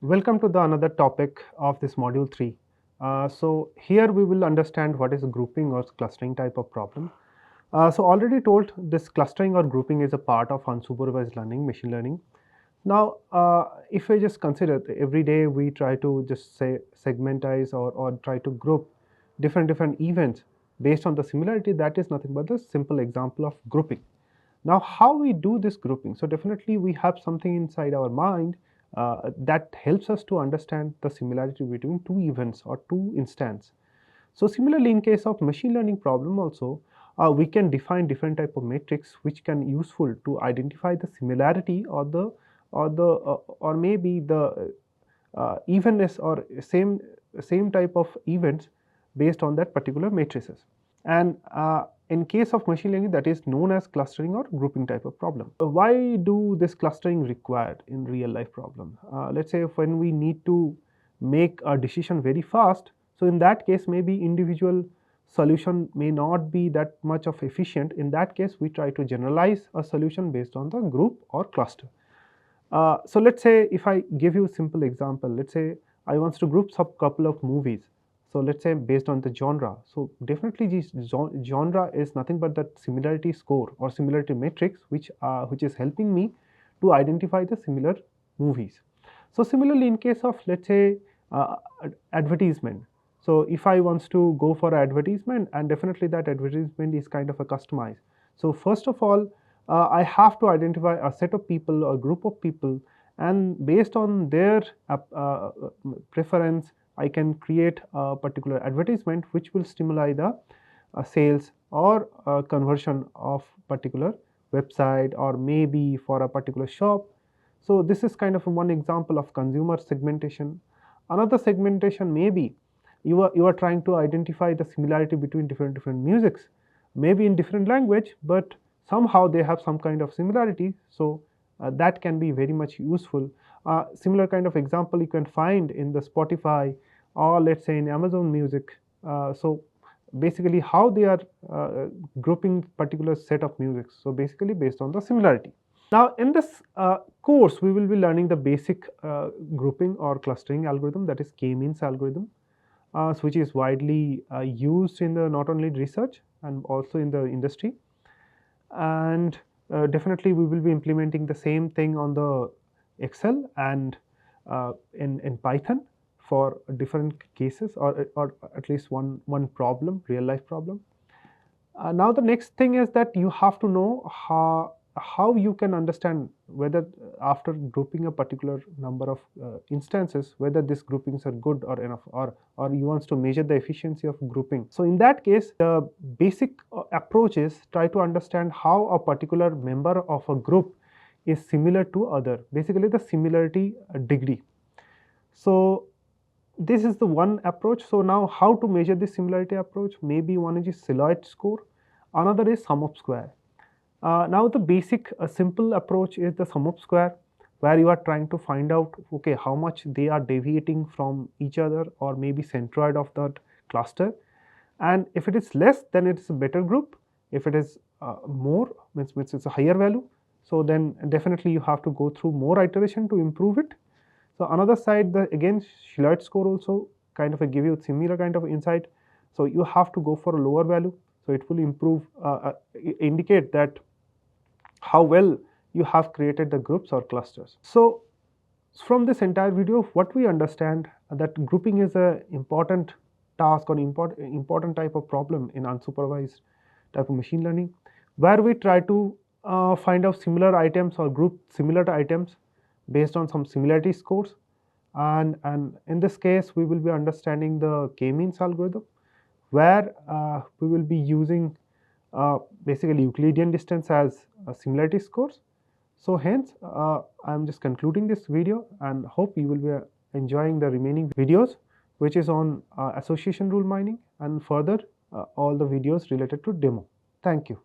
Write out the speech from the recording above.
Welcome to the another topic of this module 3. So here we will understand what is grouping or clustering type of problem. So already told this clustering or grouping is a part of unsupervised learning, machine learning. Now, if I just consider every day we try to just say segmentize or try to group different events based on the similarity, that is nothing but the simple example of grouping. Now, how we do this grouping? So definitely we have something inside our mind that helps us to understand the similarity between two events or two instances. So similarly, in case of machine learning problem also, we can define different type of metrics which can useful to identify the similarity or maybe the evenness or same type of events based on that particular matrices. And in case of machine learning, that is known as clustering or grouping type of problem. Why do this clustering required in real life problem? Let's say when we need to make a decision very fast, so in that case maybe individual solution may not be that much of efficient. In that case we try to generalize a solution based on the group or cluster. So let's say if I give you a simple example, let's say I want to group some couple of movies. So let's say based on the genre. So definitely this genre is nothing but that similarity score or similarity matrix which is helping me to identify the similar movies. So similarly in case of let's say advertisement. So if I wants to go for advertisement, and definitely that advertisement is kind of a customized. So first of all, I have to identify a set of people or group of people, and based on their preference, I can create a particular advertisement which will stimulate the sales or conversion of particular website or maybe for a particular shop. So this is kind of one example of consumer segmentation. Another segmentation may be you are trying to identify the similarity between different musics, maybe in different language, but somehow they have some kind of similarity. So that can be very much useful. Similar kind of example you can find in the Spotify or let's say in Amazon Music. So basically how they are grouping particular set of music. So basically based on the similarity. Now in this course we will be learning the basic grouping or clustering algorithm, that is k-means algorithm, which is widely used in the not only research and also in the industry. And definitely we will be implementing the same thing on the Excel and in Python for different cases or at least one problem, real life problem. Now the next thing is that you have to know how you can understand whether after grouping a particular number of instances, whether these groupings are good or enough, or you wants to measure the efficiency of grouping. So in that case, the basic approach is try to understand how a particular member of a group is similar to other, basically the similarity degree. So this is the one approach. So now how to measure this similarity approach? Maybe one is Silhouette score, another is sum of square. Now the basic simple approach is the sum of square, where you are trying to find out okay how much they are deviating from each other or maybe centroid of that cluster, and if it is less then it is a better group. If it is more, means it's a higher value, so then definitely you have to go through more iteration to improve it. So another side, the again Shillard score also kind of give you similar kind of insight. So you have to go for a lower value. So it will improve, indicate that how well you have created the groups or clusters. So from this entire video, what we understand that grouping is a important task or important type of problem in unsupervised type of machine learning, where we try to find out similar items or group similar items based on some similarity scores. And in this case, we will be understanding the k-means algorithm, where we will be using basically Euclidean distance as similarity scores. So hence, I am just concluding this video and hope you will be enjoying the remaining videos, which is on association rule mining and further all the videos related to demo. Thank you.